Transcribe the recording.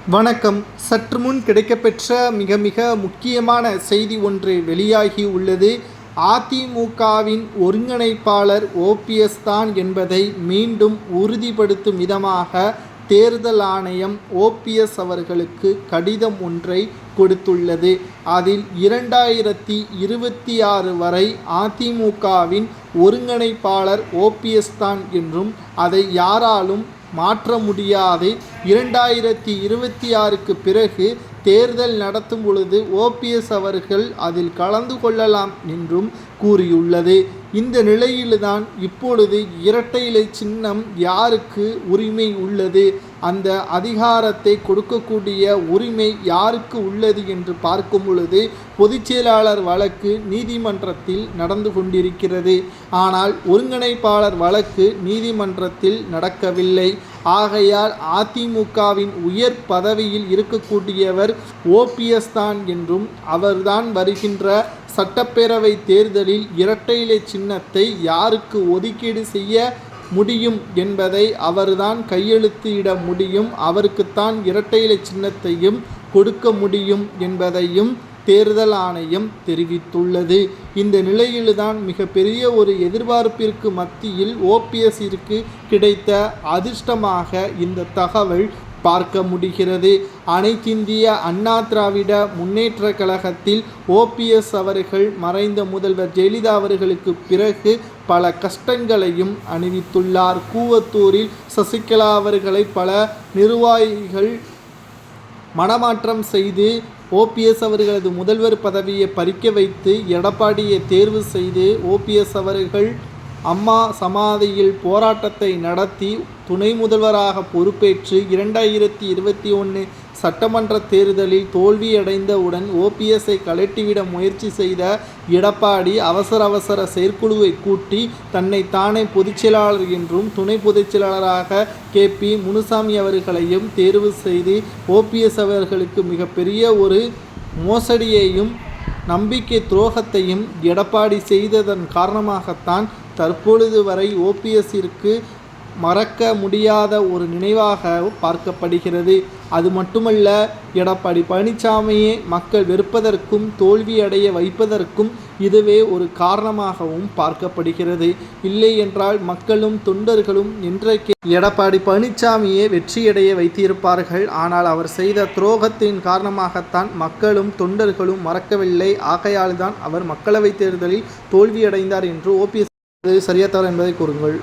வணக்கம். சற்று முன் கிடைக்கப்பெற்ற மிக முக்கியமான செய்தி ஒன்று வெளியாகி உள்ளது. அதிமுகவின் ஒருங்கிணைப்பாளர் ஓபிஎஸ் தான் என்பதை மீண்டும் உறுதிப்படுத்தும் விதமாக தேர்தல் ஆணையம் ஓபிஎஸ் அவர்களுக்கு கடிதம் ஒன்றை கொடுத்துள்ளது. அதில் 2026 வரை அதிமுகவின் ஒருங்கிணைப்பாளர் ஓபிஎஸ் தான் என்றும் அதை யாராலும் மாற்ற முடியாது. 2026க்கு பிறகு தேர்தல் நடத்தும் பொழுது ஓபிஎஸ் அவர்கள் அதில் கலந்து கொள்ளலாம் என்றும் கூறியுள்ளது. இந்த நிலையில்தான் இப்பொழுது இரட்டை இலை சின்னம் யாருக்கு உரிமை உள்ளது, அந்த அதிகாரத்தை கொடுக்கக்கூடிய உரிமை யாருக்கு உள்ளது என்று பார்க்கும் பொழுது பொதுச்செயலாளர் வழக்கு நீதிமன்றத்தில் நடந்து கொண்டிருக்கிறது. ஆனால் ஒருங்கிணைப்பாளர் வழக்கு நீதிமன்றத்தில் நடக்கவில்லை. ஆகையால் அதிமுகவின் உயர் பதவியில் இருக்கக்கூடியவர் ஓபிஎஸ் தான் என்றும் அவர்தான் வருகின்ற சட்டப்பேரவை தேர்தலில் இரட்டை இலை சின்னத்தை யாருக்கு ஒதுக்கீடு செய்ய முடியும் என்பதை அவர்தான் கையெழுத்து இட முடியும், அவருக்குத்தான் இரட்டை இலை சின்னத்தையும் கொடுக்க முடியும் என்பதையும் தேர்தல் ஆணையம் தெரிவித்துள்ளது. இந்த நிலையில்தான் மிகப்பெரிய ஒரு எதிர்பார்ப்பிற்கு மத்தியில் ஓபிஎஸ்ஸிற்கு கிடைத்த அதிர்ஷ்டமாக இந்த தகவல் பார்க்க முடிகிறது. அனைத்திந்திய அண்ணா திராவிட முன்னேற்ற கழகத்தில் ஓபிஎஸ் அவர்கள் மறைந்த முதல்வர் ஜெயலலிதா அவர்களுக்கு பிறகு பல கஷ்டங்களையும் அணிவித்துள்ளார். கூவத்தூரில் சசிகலா அவர்களை பல நிர்வாகிகள் மனமாற்றம் செய்து ஓபிஎஸ் அவர்களது முதல்வர் பதவியை பறிக்க வைத்து எடப்பாடியை தேர்வு செய்து ஓபிஎஸ் அவர்கள் அம்மா சமாதியில் போராட்டத்தை நடத்தி துணை முதல்வராக பொறுப்பேற்று 2021 சட்டமன்ற தேர்தலில் தோல்வியடைந்தவுடன் ஓபிஎஸ்ஐ கலட்டிவிட முயற்சி செய்த எடப்பாடி அவசர செயற்குழுவை கூட்டி தன்னை தானே பொதுச்செயலாளர் என்றும் துணை பொதுச்செயலாளராக KP முனுசாமி அவர்களையும் தேர்வு செய்து ஓபிஎஸ் அவர்களுக்கு மிகப்பெரிய ஒரு மோசடியையும் நம்பிக்கை துரோகத்தையும் எடப்பாடி செய்ததன் காரணமாகத்தான் தற்பொழுது வரை ஓபிஎஸ்ஸிற்கு மறக்க முடியாத ஒரு நினைவாக பார்க்கப்படுகிறது. அது மட்டுமல்ல, எடப்பாடி பழனிசாமியை மக்கள் வெறுப்பதற்கும் தோல்வியடைய வைப்பதற்கும் இதுவே ஒரு காரணமாகவும் பார்க்கப்படுகிறது. இல்லை என்றால் மக்களும் தொண்டர்களும் இன்றைக்கு எடப்பாடி பழனிசாமியை வெற்றியடைய வைத்திருப்பார்கள். ஆனால் அவர் செய்த துரோகத்தின் காரணமாகத்தான் மக்களும் தொண்டர்களும் மறக்கவில்லை. ஆகையால் தான் அவர் மக்களவைத் தேர்தலில் தோல்வியடைந்தார் என்று ஓபிஎஸ் சரியா தவறு என்பதை கூறுங்கள்.